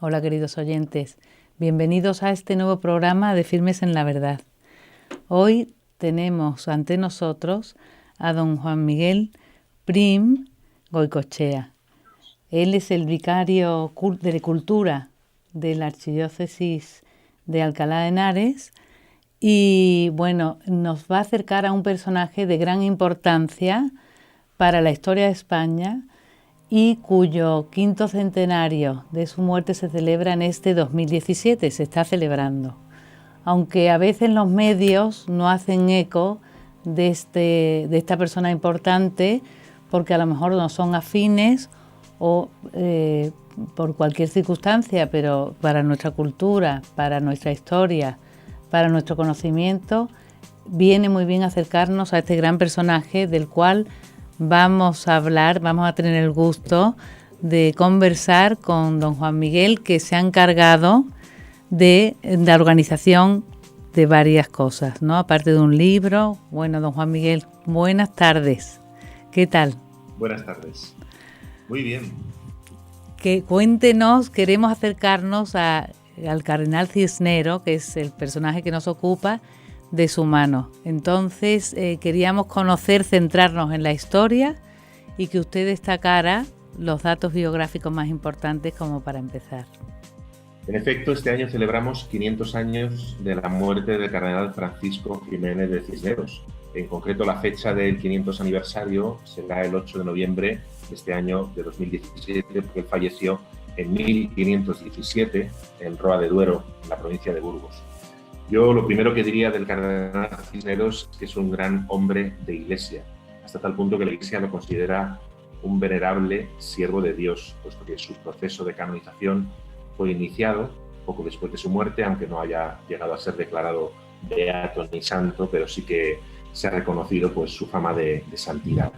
Hola queridos oyentes, bienvenidos a este nuevo programa de Firmes en la Verdad. Hoy tenemos ante nosotros a don Juan Miguel Prim Goicoechea. Él es el vicario de Cultura de la Archidiócesis de Alcalá de Henares y bueno, nos va a acercar a un personaje de gran importancia para la historia de España y cuyo quinto centenario de su muerte se celebra en este 2017, se está celebrando. Aunque a veces los medios no hacen eco de esta persona importante porque a lo mejor no son afines o por cualquier circunstancia, pero para nuestra cultura, para nuestra historia, para nuestro conocimiento, viene muy bien acercarnos a este gran personaje del cual vamos a tener el gusto de conversar con don Juan Miguel, que se ha encargado de la organización de varias cosas, ¿no? Aparte de un libro. Bueno, don Juan Miguel, buenas tardes. ¿Qué tal? Buenas tardes. Muy bien. Cuéntenos, queremos acercarnos al cardenal Cisnero, que es el personaje que nos ocupa, de su mano. Entonces queríamos conocer, centrarnos en la historia y que usted destacara los datos biográficos más importantes como para empezar. En efecto, este año celebramos 500 años de la muerte del cardenal Francisco Jiménez de Cisneros. En concreto, la fecha del 500 aniversario será el 8 de noviembre de este año de 2017, porque él falleció en 1517 en Roa de Duero, en la provincia de Burgos. Yo lo primero que diría del cardenal Cisneros es que es un gran hombre de Iglesia, hasta tal punto que la Iglesia lo considera un venerable siervo de Dios, puesto que su proceso de canonización fue iniciado poco después de su muerte, aunque no haya llegado a ser declarado beato ni santo, pero sí que se ha reconocido pues, su fama de santidad.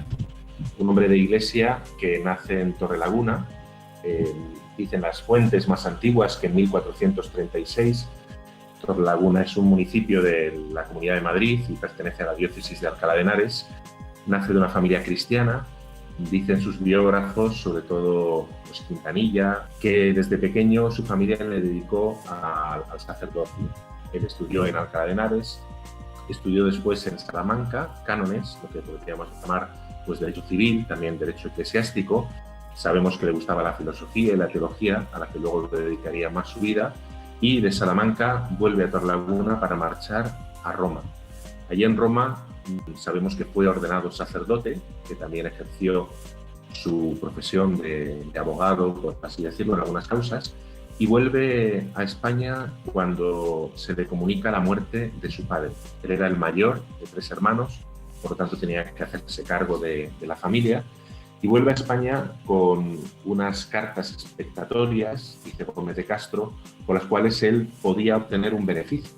Un hombre de Iglesia que nace en Torrelaguna, dicen las fuentes más antiguas que en 1436. Torrelaguna es un municipio de la Comunidad de Madrid y pertenece a la diócesis de Alcalá de Henares. Nace de una familia cristiana. Dicen sus biógrafos, sobre todo pues, Quintanilla, que desde pequeño su familia le dedicó al sacerdocio. Él estudió en Alcalá de Henares, estudió después en Salamanca, cánones, lo que podríamos llamar pues, derecho civil, también derecho eclesiástico. Sabemos que le gustaba la filosofía y la teología, a la que luego le dedicaría más su vida. Y de Salamanca vuelve a Torrelaguna para marchar a Roma. Allí en Roma sabemos que fue ordenado sacerdote, que también ejerció su profesión de abogado, por así decirlo, en algunas causas, y vuelve a España cuando se le comunica la muerte de su padre. Él era el mayor de 3 hermanos, por lo tanto tenía que hacerse cargo de la familia, y vuelve a España con unas cartas expectatorias, dice Gómez de Castro, por las cuales él podía obtener un beneficio.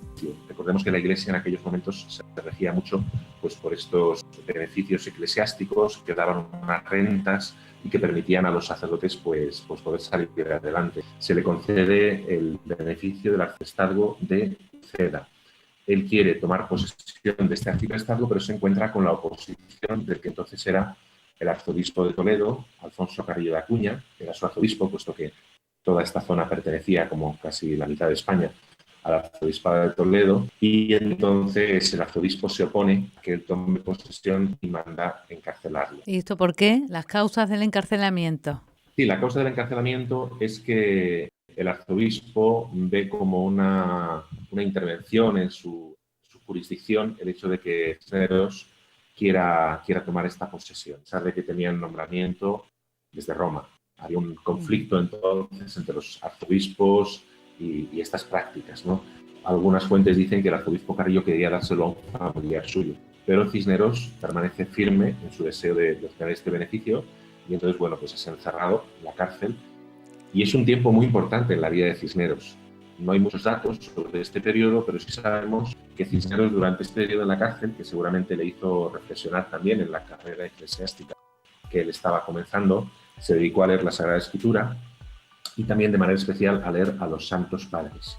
Recordemos que la Iglesia en aquellos momentos se regía mucho pues, por estos beneficios eclesiásticos que daban unas rentas y que permitían a los sacerdotes pues poder salir adelante. Se le concede el beneficio del arciprestazgo de Ceda. Él quiere tomar posesión de este arciprestazgo, pero se encuentra con la oposición del que entonces era el arzobispo de Toledo, Alfonso Carrillo de Acuña, que era su arzobispo, puesto que toda esta zona pertenecía, como casi la mitad de España, al arzobispado de Toledo, y entonces el arzobispo se opone a que él tome posesión y manda encarcelarlo. ¿Y esto por qué? Las causas del encarcelamiento. Sí, la causa del encarcelamiento es que el arzobispo ve como una intervención en su jurisdicción el hecho de que Cisneros quiera tomar esta posesión, a pesar de que tenía el nombramiento desde Roma. Había un conflicto entonces entre los arzobispos y estas prácticas, ¿no? Algunas fuentes dicen que el arzobispo Carrillo quería dárselo a un familiar suyo, pero Cisneros permanece firme en su deseo de obtener este beneficio y entonces, bueno, pues es encerrado en la cárcel y es un tiempo muy importante en la vida de Cisneros. No hay muchos datos sobre este periodo, pero sí sabemos que Cisneros durante este periodo en la cárcel, que seguramente le hizo reflexionar también en la carrera eclesiástica que él estaba comenzando, se dedicó a leer la Sagrada Escritura y también de manera especial a leer a los Santos Padres.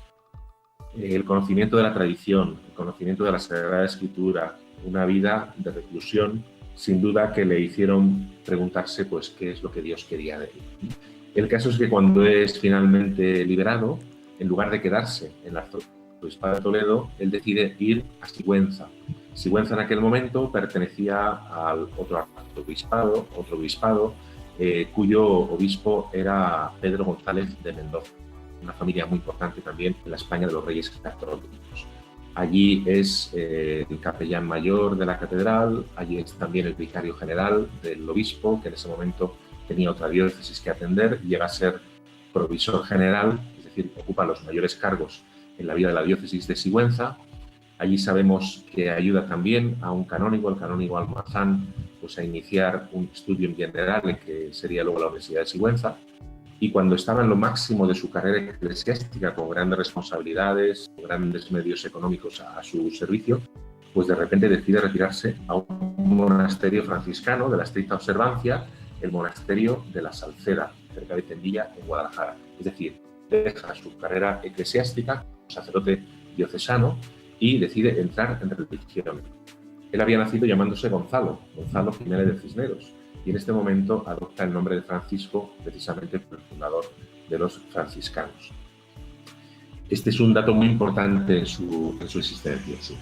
El conocimiento de la tradición, el conocimiento de la Sagrada Escritura, una vida de reclusión, sin duda que le hicieron preguntarse pues, qué es lo que Dios quería de él. El caso es que cuando es finalmente liberado, en lugar de quedarse en el arzobispado de Toledo, él decide ir a Sigüenza. Sigüenza en aquel momento pertenecía al otro arzobispado, otro obispado, cuyo obispo era Pedro González de Mendoza, una familia muy importante también en la España de los Reyes Católicos. Allí es el capellán mayor de la catedral, allí es también el vicario general del obispo, que en ese momento tenía otra diócesis que atender, llega a ser provisor general, es decir, ocupa los mayores cargos en la vida de la diócesis de Sigüenza. Allí sabemos que ayuda también a un canónigo, el canónigo Almazán, pues a iniciar un estudio en general en que sería luego la Universidad de Sigüenza. Y cuando estaba en lo máximo de su carrera eclesiástica, con grandes responsabilidades, con grandes medios económicos a su servicio, pues de repente decide retirarse a un monasterio franciscano de la estricta observancia, el monasterio de la Salceda, cerca de Tendilla, en Guadalajara. Es decir, deja su carrera eclesiástica como sacerdote diocesano y decide entrar en religión. Él había nacido llamándose Gonzalo Jiménez de Cisneros, y en este momento adopta el nombre de Francisco, precisamente por el fundador de los franciscanos. Este es un dato muy importante en su existencia. Sí.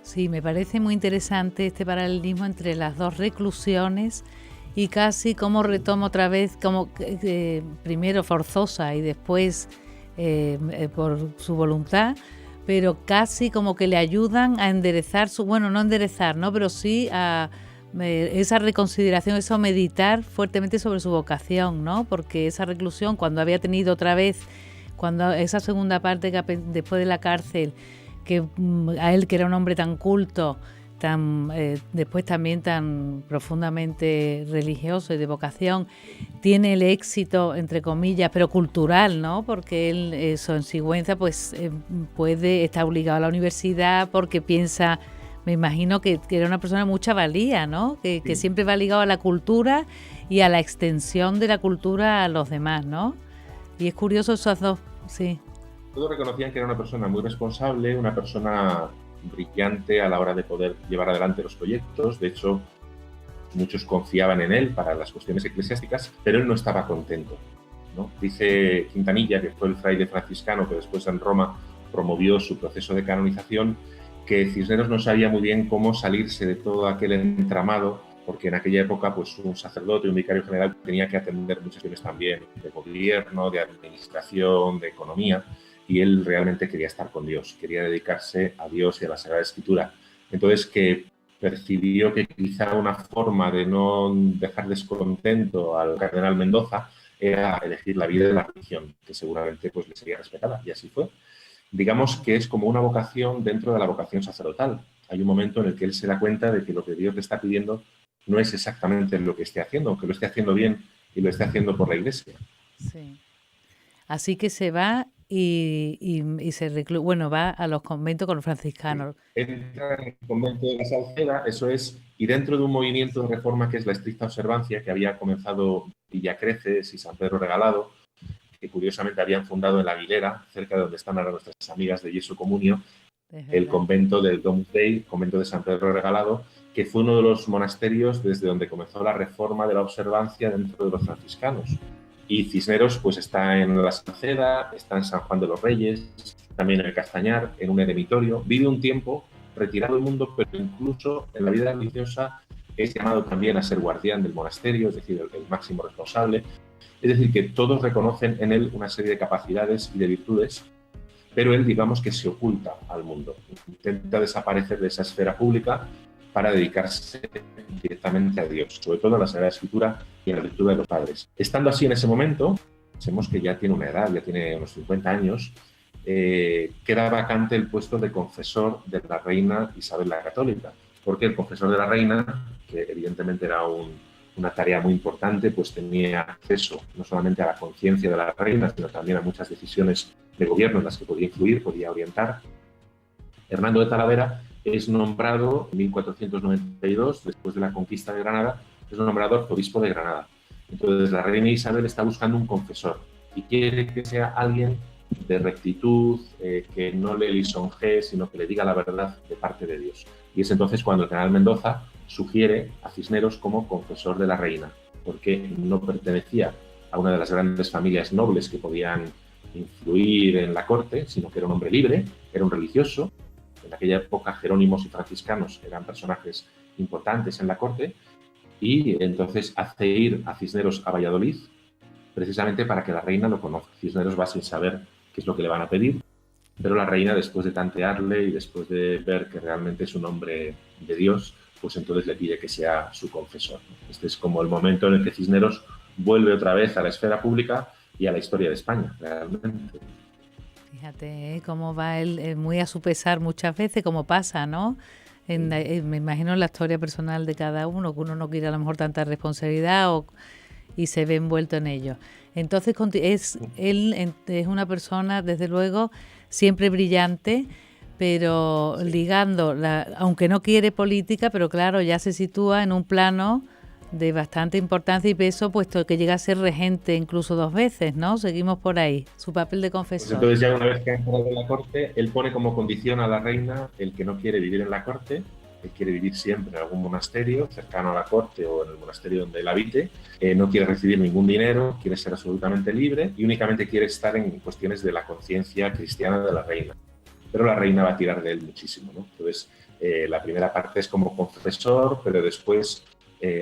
Sí, me parece muy interesante este paralelismo entre las dos reclusiones y casi como retoma otra vez, como primero forzosa y después por su voluntad, pero casi como que le ayudan a enderezar no enderezar, ¿no? Pero sí a esa reconsideración, eso meditar fuertemente sobre su vocación, ¿no? Porque esa reclusión, cuando había tenido otra vez, cuando esa segunda parte que después de la cárcel, que a él, que era un hombre tan culto, después también tan profundamente religioso y de vocación, tiene el éxito, entre comillas, pero cultural, ¿no? Porque él, eso, en Sigüenza, pues está obligado a la universidad porque piensa, me imagino que era una persona de mucha valía, ¿no? Que siempre va ligado a la cultura y a la extensión de la cultura a los demás, ¿no? Y es curioso esos dos, sí. Todos reconocían que era una persona muy responsable, una persona brillante a la hora de poder llevar adelante los proyectos. De hecho, muchos confiaban en él para las cuestiones eclesiásticas, pero él no estaba contento, ¿no? Dice Quintanilla, que fue el fraile franciscano que después en Roma promovió su proceso de canonización, que Cisneros no sabía muy bien cómo salirse de todo aquel entramado, porque en aquella época pues un sacerdote, un vicario general, tenía que atender muchas cuestiones también de gobierno, de administración, de economía, y él realmente quería estar con Dios, quería dedicarse a Dios y a la Sagrada Escritura. Entonces, que percibió que quizá una forma de no dejar descontento al cardenal Mendoza era elegir la vida de la religión, que seguramente pues le sería respetada, y así fue. Digamos que es como una vocación dentro de la vocación sacerdotal. Hay un momento en el que él se da cuenta de que lo que Dios le está pidiendo no es exactamente lo que esté haciendo, aunque lo esté haciendo bien y lo esté haciendo por la Iglesia. Sí. Así que se va y se va a los conventos con los franciscanos. Entra en el convento de la Salceda, eso es, y dentro de un movimiento de reforma que es la estricta observancia, que había comenzado Villacreces y San Pedro Regalado, que curiosamente habían fundado en La Aguilera, cerca de donde están ahora nuestras amigas de Yesu Comunio, el convento del Domus Dei, convento de San Pedro Regalado, que fue uno de los monasterios desde donde comenzó la reforma de la observancia dentro de los franciscanos. Y Cisneros pues está en la Salceda, está en San Juan de los Reyes, también en el Castañar, en un eremitorio. Vive un tiempo retirado del mundo, pero incluso en la vida religiosa es llamado también a ser guardián del monasterio, es decir, el máximo responsable. Es decir, que todos reconocen en él una serie de capacidades y de virtudes, pero él, digamos, que se oculta al mundo, intenta desaparecer de esa esfera pública para dedicarse directamente a Dios, sobre todo a la Sagrada Escritura y a la lectura de los padres. Estando así en ese momento, sabemos que ya tiene una edad, ya tiene unos 50 años, queda vacante el puesto de confesor de la reina Isabel la Católica, porque el confesor de la reina, que evidentemente era una tarea muy importante, pues tenía acceso no solamente a la conciencia de la reina, sino también a muchas decisiones de gobierno en las que podía influir, podía orientar. Hernando de Talavera es nombrado en 1492, después de la conquista de Granada, es nombrado arzobispo de Granada. Entonces la reina Isabel está buscando un confesor y quiere que sea alguien de rectitud, que no le lisonjee, sino que le diga la verdad de parte de Dios. Y es entonces cuando el cardenal Mendoza sugiere a Cisneros como confesor de la reina, porque no pertenecía a una de las grandes familias nobles que podían influir en la corte, sino que era un hombre libre, era un religioso. En aquella época jerónimos y franciscanos eran personajes importantes en la corte, y entonces hace ir a Cisneros a Valladolid precisamente para que la reina lo conozca. Cisneros va sin saber qué es lo que le van a pedir, pero la reina, después de tantearle y después de ver que realmente es un hombre de Dios, pues entonces le pide que sea su confesor. Este es como el momento en el que Cisneros vuelve otra vez a la esfera pública y a la historia de España, realmente. Fíjate cómo va él, muy a su pesar muchas veces, como pasa, ¿no? Me imagino en la historia personal de cada uno, que uno no quiere a lo mejor tanta responsabilidad y se ve envuelto en ello. Entonces, él es una persona, desde luego, siempre brillante, pero sí, ligando, aunque no quiere política, pero claro, ya se sitúa en un plano de bastante importancia y peso, puesto que llega a ser regente incluso 2 veces, ¿no? Seguimos por ahí, su papel de Pues confesor. entonces ya una vez que ha entrado en la corte, él pone como condición a la reina el que no quiere vivir en la corte, él quiere vivir siempre en algún monasterio cercano a la corte o en el monasterio donde él habite, no quiere recibir ningún dinero, quiere ser absolutamente libre y únicamente quiere estar en cuestiones de la conciencia cristiana de la reina. Pero la reina va a tirar de él muchísimo, ¿no? Entonces, la primera parte es como confesor, pero después,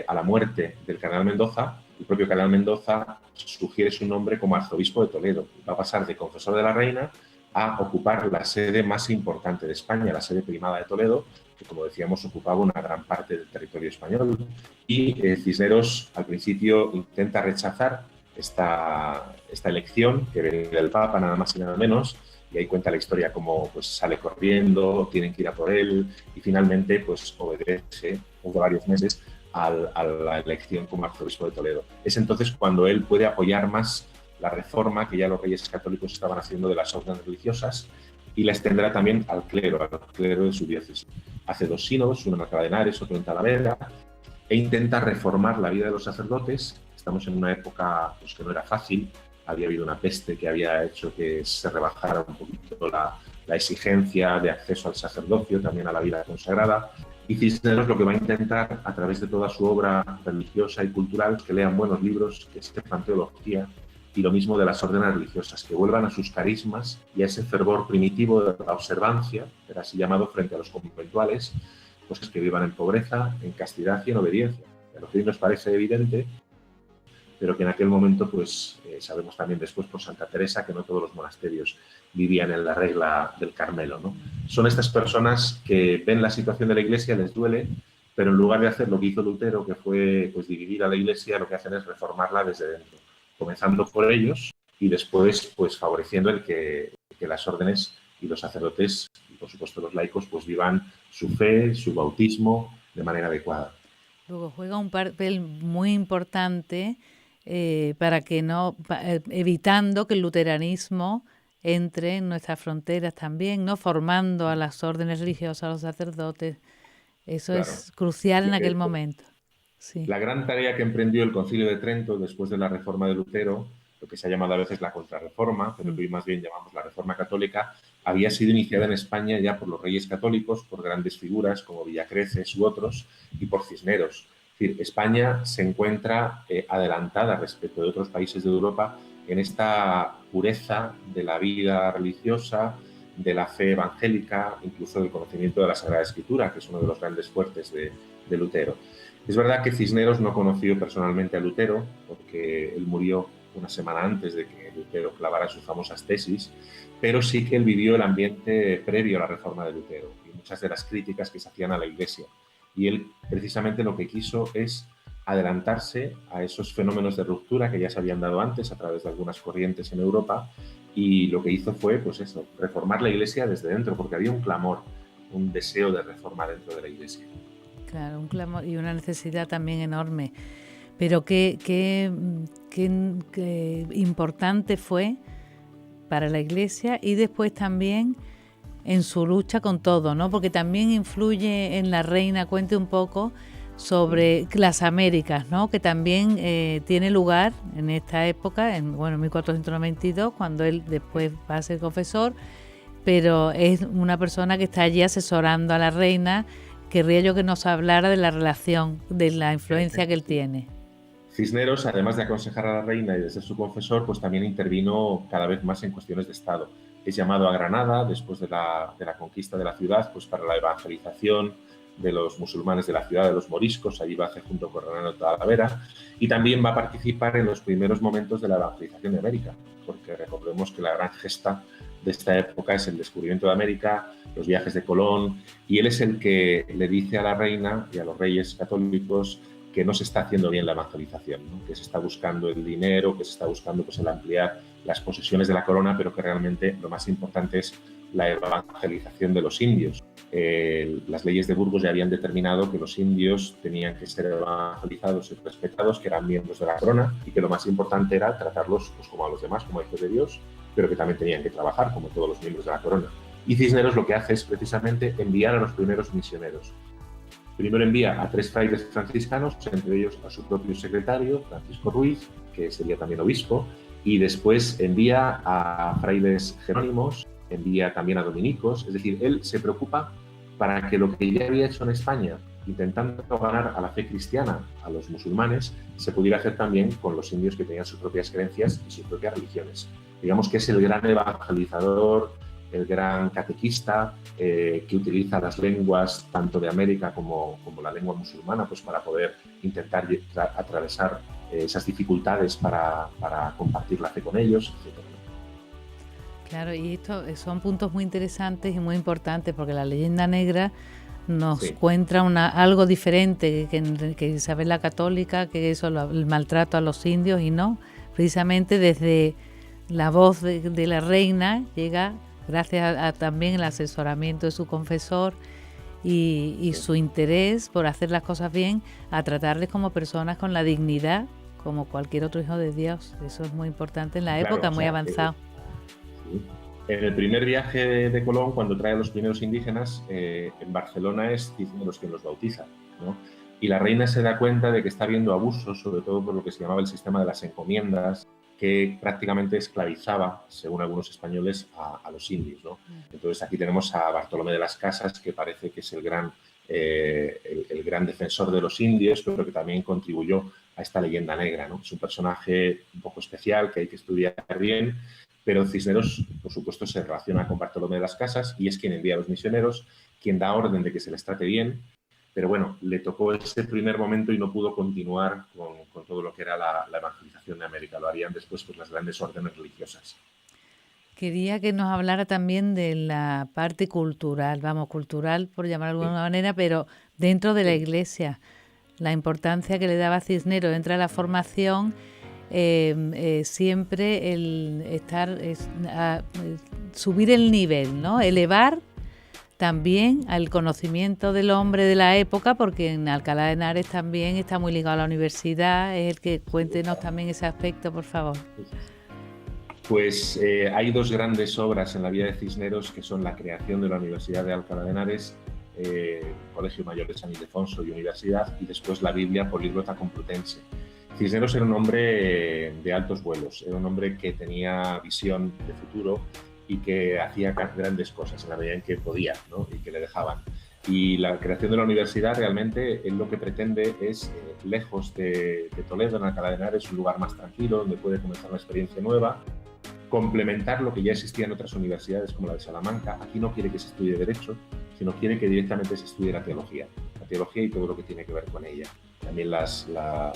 a la muerte del cardenal Mendoza, el propio cardenal Mendoza sugiere su nombre como arzobispo de Toledo. Va a pasar de confesor de la reina a ocupar la sede más importante de España, la sede primada de Toledo, que, como decíamos, ocupaba una gran parte del territorio español. Y Cisneros, al principio, intenta rechazar esta elección que viene del Papa, nada más y nada menos, y ahí cuenta la historia como pues sale corriendo, tienen que ir a por él, y finalmente pues obedece por varios meses a la elección como arzobispo de Toledo. Es entonces cuando él puede apoyar más la reforma que ya los reyes católicos estaban haciendo de las órdenes religiosas, y la extenderá también al clero de su diócesis. Hace 2 sínodos, uno en Alcalá de Henares, otro en Talavera, e intenta reformar la vida de los sacerdotes. Estamos en una época pues, que no era fácil, había habido una peste que había hecho que se rebajara un poquito la exigencia de acceso al sacerdocio, también a la vida consagrada. Y Cisneros lo que va a intentar, a través de toda su obra religiosa y cultural, es que lean buenos libros, que sepan teología, y lo mismo de las órdenes religiosas, que vuelvan a sus carismas y a ese fervor primitivo de la observancia, era así llamado frente a los conventuales, pues que vivan en pobreza, en castidad y en obediencia. A lo que hoy nos parece evidente, pero que en aquel momento, pues sabemos también después por Santa Teresa que no todos los monasterios vivían en la regla del Carmelo, ¿no? Son estas personas que ven la situación de la Iglesia, les duele, pero en lugar de hacer lo que hizo Lutero, que fue pues dividir a la Iglesia, lo que hacen es reformarla desde dentro, comenzando por ellos y después pues favoreciendo el que las órdenes y los sacerdotes y por supuesto los laicos pues vivan su fe, su bautismo de manera adecuada. Luego juega un papel muy importante para que evitando que el luteranismo entre en nuestras fronteras también, ¿no? Formando a las órdenes religiosas, a los sacerdotes. Eso claro, es crucial en aquel momento. Sí. La gran tarea que emprendió el Concilio de Trento después de la reforma de Lutero, lo que se ha llamado a veces la contrarreforma, pero que hoy más bien llamamos la reforma católica, había sido iniciada en España ya por los reyes católicos, por grandes figuras como Villacreces u otros, y por Cisneros. Es decir, España se encuentra adelantada respecto de otros países de Europa en esta pureza de la vida religiosa, de la fe evangélica, incluso del conocimiento de la Sagrada Escritura, que es uno de los grandes fuertes de Lutero. Es verdad que Cisneros no conoció personalmente a Lutero, porque él murió una semana antes de que Lutero clavara sus famosas tesis, pero sí que él vivió el ambiente previo a la reforma de Lutero y muchas de las críticas que se hacían a la Iglesia. Y él precisamente lo que quiso es adelantarse a esos fenómenos de ruptura que ya se habían dado antes a través de algunas corrientes en Europa, y lo que hizo fue, pues eso, reformar la Iglesia desde dentro, porque había un clamor, un deseo de reforma dentro de la Iglesia. Claro, un clamor y una necesidad también enorme. Pero qué importante fue para la Iglesia y después también en su lucha con todo, ¿no? Porque también influye en la reina, cuente un poco sobre las Américas, ¿no? Que también tiene lugar en esta época, en 1492, cuando él después va a ser confesor, pero es una persona que está allí asesorando a la reina. Querría yo que nos hablara de la relación, de la influencia que él tiene. Cisneros, además de aconsejar a la reina y de ser su confesor, pues también intervino cada vez más en cuestiones de Estado. Es llamado a Granada, después de la conquista de la ciudad, pues para la evangelización de los musulmanes de la ciudad, de los moriscos. Allí va a hacer junto con Hernando Talavera, y también va a participar en los primeros momentos de la evangelización de América, porque recordemos que la gran gesta de esta época es el descubrimiento de América, los viajes de Colón, y él es el que le dice a la reina y a los reyes católicos que no se está haciendo bien la evangelización, ¿no? Que se está buscando el dinero, que se está buscando pues, el ampliar las posesiones de la corona, pero que realmente lo más importante es la evangelización de los indios. Las leyes de Burgos ya habían determinado que los indios tenían que ser evangelizados y respetados, que eran miembros de la corona, y que lo más importante era tratarlos pues, como a los demás, como hijos de Dios, pero que también tenían que trabajar como todos los miembros de la corona. Y Cisneros lo que hace es precisamente enviar a los primeros misioneros. Primero envía a 3 frailes franciscanos, entre ellos a su propio secretario, Francisco Ruiz, que sería también obispo, y después envía a frailes jerónimos, envía también a dominicos. Es decir, él se preocupa para que lo que ya había hecho en España, intentando ganar a la fe cristiana, a los musulmanes, se pudiera hacer también con los indios que tenían sus propias creencias y sus propias religiones. Digamos que es el gran evangelizador, el gran catequista que utiliza las lenguas tanto de América como la lengua musulmana pues para poder intentar atravesar esas dificultades para compartir la fe con ellos, etc. Claro, y esto son puntos muy interesantes y muy importantes porque la leyenda negra nos cuenta algo diferente que Isabel la Católica, que eso, el maltrato a los indios, y no, precisamente desde la voz de la reina llega gracias a también el asesoramiento de su confesor y su interés por hacer las cosas bien, a tratarles como personas con la dignidad, como cualquier otro hijo de Dios. Eso es muy importante en la época, muy avanzado. En el primer viaje de Colón, cuando trae a los primeros indígenas, en Barcelona es Cisneros quien los bautiza, ¿no? Y la reina se da cuenta de que está habiendo abusos, sobre todo por lo que se llamaba el sistema de las encomiendas, que prácticamente esclavizaba, según algunos españoles, a los indios, ¿no? Entonces aquí tenemos a Bartolomé de las Casas, que parece que es el gran defensor de los indios, pero que también contribuyó a esta leyenda negra, ¿no? Es un personaje un poco especial que hay que estudiar bien, pero Cisneros, por supuesto, se relaciona con Bartolomé de las Casas y es quien envía a los misioneros, quien da orden de que se les trate bien. Pero bueno, le tocó ese primer momento y no pudo continuar con todo lo que era la evangelización de América. Lo harían después pues, las grandes órdenes religiosas. Quería que nos hablara también de la parte cultural, cultural por llamar de alguna manera, pero dentro de la Iglesia, la importancia que le daba Cisneros dentro de la formación, siempre el subir el nivel, ¿no? Elevar también al conocimiento del hombre de la época, porque en Alcalá de Henares también está muy ligado a la universidad. Es el que cuéntenos también ese aspecto, por favor. Pues hay 2 grandes obras en la vida de Cisneros, que son la creación de la Universidad de Alcalá de Henares, Colegio Mayor de San Ildefonso y Universidad, y después la Biblia Políglota Complutense. Cisneros era un hombre de altos vuelos, era un hombre que tenía visión de futuro y que hacía grandes cosas en la medida en que podía, ¿no? Y que le dejaban. Y la creación de la universidad realmente él lo que pretende es, lejos de Toledo, en Alcalá de Henares, un lugar más tranquilo donde puede comenzar una experiencia nueva, complementar lo que ya existía en otras universidades como la de Salamanca. Aquí no quiere que se estudie Derecho, sino quiere que directamente se estudie la teología y todo lo que tiene que ver con ella. También la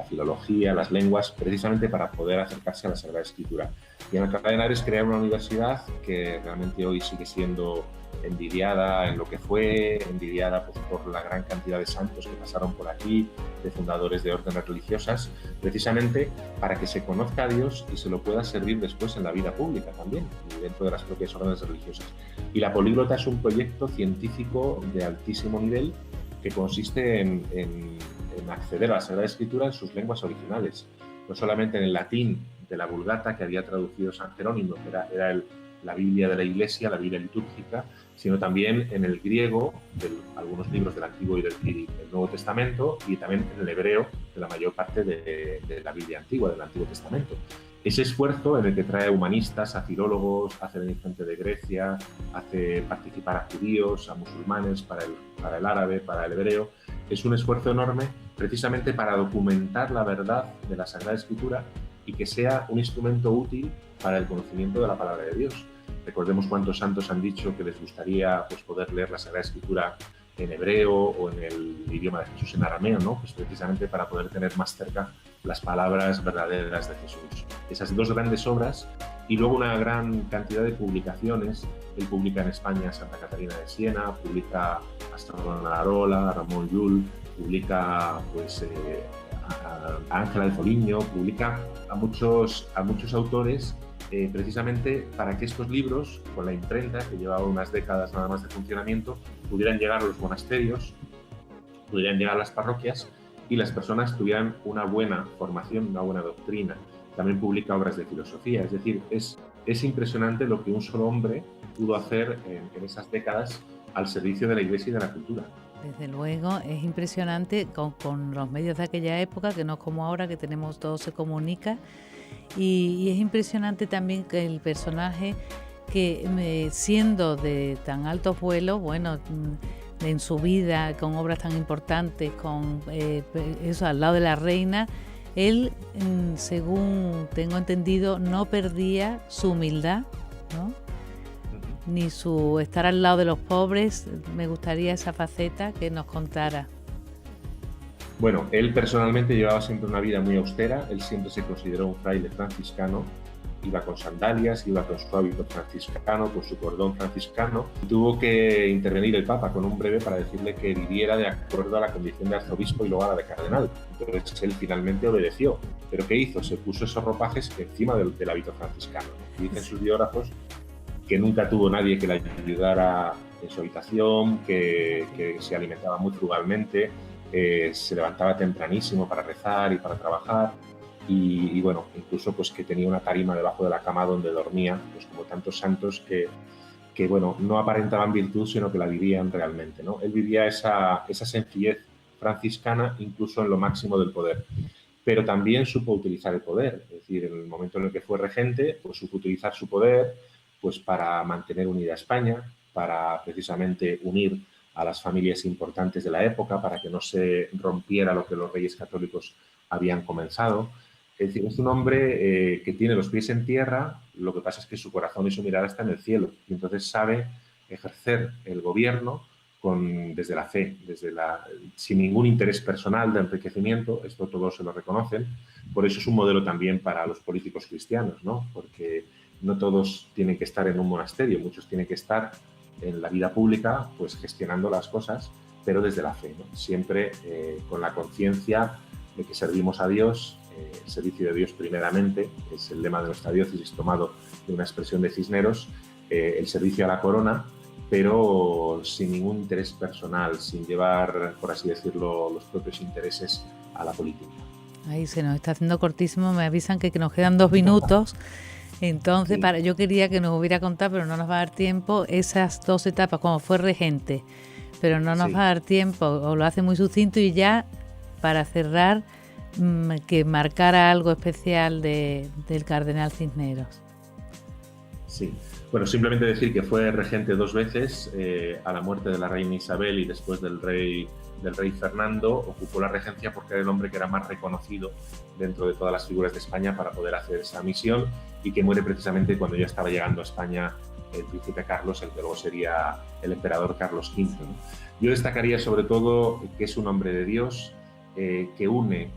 filología, las lenguas, precisamente para poder acercarse a la Sagrada Escritura. Y en Alcalá de Henares crea una universidad que realmente hoy sigue siendo envidiada en lo que fue, envidiada pues, por la gran cantidad de santos que pasaron por aquí, de fundadores de órdenes religiosas, precisamente para que se conozca a Dios y se lo pueda servir después en la vida pública también, y dentro de las propias órdenes religiosas. Y la Políglota es un proyecto científico de altísimo nivel que consiste en acceder a la Sagrada Escritura en sus lenguas originales, no solamente en el latín de la Vulgata que había traducido San Jerónimo, que era la Biblia de la Iglesia, la Biblia litúrgica, sino también en el griego de algunos libros del Antiguo y del Nuevo Testamento, y también en el hebreo de la mayor parte de la Biblia antigua, del Antiguo Testamento. Ese esfuerzo en el que trae humanistas, a filólogos, hace venir gente de Grecia, hace participar a judíos, a musulmanes, para el árabe, para el hebreo, es un esfuerzo enorme precisamente para documentar la verdad de la Sagrada Escritura y que sea un instrumento útil para el conocimiento de la palabra de Dios. Recordemos cuántos santos han dicho que les gustaría pues, poder leer la Sagrada Escritura en hebreo o en el idioma de Jesús en arameo, ¿no? Pues precisamente para poder tener más cerca las palabras verdaderas de Jesús. Esas dos grandes obras y luego una gran cantidad de publicaciones. Él publica en España Santa Catarina de Siena, publica a Savonarola, a Ramón Llull, publica pues, a Ángela de Foligno, publica a muchos autores precisamente para que estos libros, con la imprenta, que llevaba unas décadas nada más de funcionamiento, pudieran llegar a los monasterios, pudieran llegar a las parroquias y las personas tuvieran una buena formación, una buena doctrina. También publica obras de filosofía, es decir, es impresionante lo que un solo hombre pudo hacer en esas décadas al servicio de la Iglesia y de la cultura. Desde luego, es impresionante con los medios de aquella época, que no es como ahora, que tenemos todo se comunica, y es impresionante también que el personaje, que siendo de tan altos vuelos, bueno, en su vida, con obras tan importantes, con eso al lado de la reina, él, según tengo entendido, no perdía su humildad, ¿no? Ni su estar al lado de los pobres. Me gustaría esa faceta que nos contara. Bueno, él personalmente llevaba siempre una vida muy austera, él siempre se consideró un fraile franciscano, iba con sandalias, iba con su hábito franciscano, con su cordón franciscano. Tuvo que intervenir el Papa con un breve para decirle que viviera de acuerdo a la condición de arzobispo y luego a la de cardenal. Entonces él finalmente obedeció. ¿Pero qué hizo? Se puso esos ropajes encima del hábito franciscano. Dicen sus biógrafos que nunca tuvo nadie que le ayudara en su habitación, que se alimentaba muy frugalmente, se levantaba tempranísimo para rezar y para trabajar. Y bueno, incluso pues que tenía una tarima debajo de la cama donde dormía, pues como tantos santos que bueno, no aparentaban virtud, sino que la vivían realmente, ¿no? Él vivía esa sencillez franciscana incluso en lo máximo del poder, pero también supo utilizar el poder, es decir, en el momento en el que fue regente, pues supo utilizar su poder pues para mantener unida a España, para precisamente unir a las familias importantes de la época, para que no se rompiera lo que los reyes católicos habían comenzado. Es decir, es un hombre que tiene los pies en tierra, lo que pasa es que su corazón y su mirada están en el cielo, y entonces sabe ejercer el gobierno desde la fe, sin ningún interés personal de enriquecimiento. Esto todos se lo reconocen. Por eso es un modelo también para los políticos cristianos, ¿no? Porque no todos tienen que estar en un monasterio, muchos tienen que estar en la vida pública, pues gestionando las cosas, pero desde la fe, ¿no? Siempre con la conciencia de que servimos a Dios, el servicio de Dios primeramente, es el lema de nuestra diócesis tomado de una expresión de Cisneros, el servicio a la corona, pero sin ningún interés personal, sin llevar, por así decirlo, los propios intereses a la política. Ahí se nos está haciendo cortísimo, me avisan que nos quedan 2 minutos. Entonces, Sí. yo quería que nos hubiera contado, pero no nos va a dar tiempo, esas 2 etapas, como fue regente, pero no nos va a dar tiempo, o lo hace muy sucinto, y ya para cerrar, que marcara algo especial del cardenal Cisneros. Sí, bueno, simplemente decir que fue regente 2 veces, a la muerte de la reina Isabel y después del rey Fernando, ocupó la regencia porque era el hombre que era más reconocido dentro de todas las figuras de España para poder hacer esa misión, y que muere precisamente cuando ya estaba llegando a España el príncipe Carlos, el que luego sería el emperador Carlos V, ¿no? Yo destacaría sobre todo que es un hombre de Dios, que une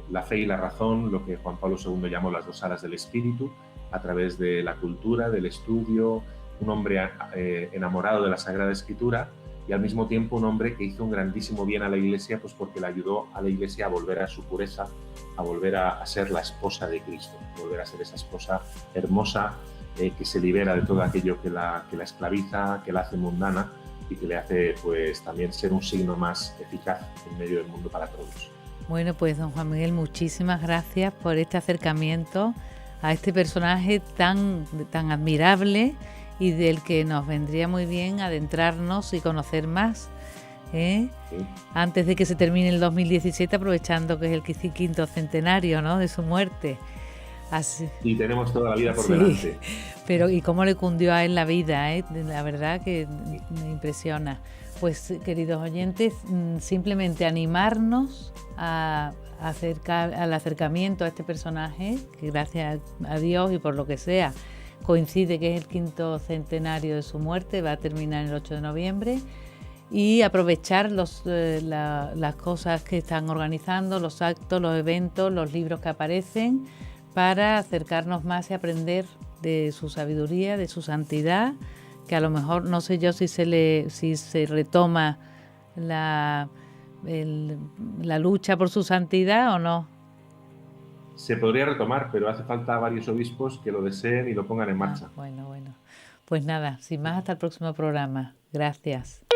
la fe y la razón, lo que Juan Pablo II llamó las 2 alas del espíritu, a través de la cultura, del estudio, un hombre enamorado de la Sagrada Escritura, y al mismo tiempo un hombre que hizo un grandísimo bien a la Iglesia, pues porque le ayudó a la Iglesia a volver a su pureza, a volver a ser la esposa de Cristo, volver a ser esa esposa hermosa que se libera de todo aquello que la esclaviza, que la hace mundana y que le hace pues también ser un signo más eficaz en medio del mundo para todos. Bueno, pues don Juan Miguel, muchísimas gracias por este acercamiento a este personaje tan admirable y del que nos vendría muy bien adentrarnos y conocer más, ¿eh? Sí. Antes de que se termine el 2017, aprovechando que es el 5º centenario, ¿no?, de su muerte. Así. Y tenemos toda la vida por delante. Pero y cómo le cundió a él la vida, ¿eh? La verdad que me impresiona. Pues queridos oyentes, simplemente animarnos al acercamiento a este personaje, que gracias a Dios y por lo que sea, coincide que es el 5º centenario de su muerte, va a terminar el 8 de noviembre, y aprovechar las cosas que están organizando, los actos, los eventos, los libros que aparecen, para acercarnos más y aprender de su sabiduría, de su santidad, que a lo mejor no sé yo si se retoma la lucha por su santidad o no. Se podría retomar, pero hace falta varios obispos que lo deseen y lo pongan en marcha. Bueno. Pues nada, sin más, hasta el próximo programa. Gracias.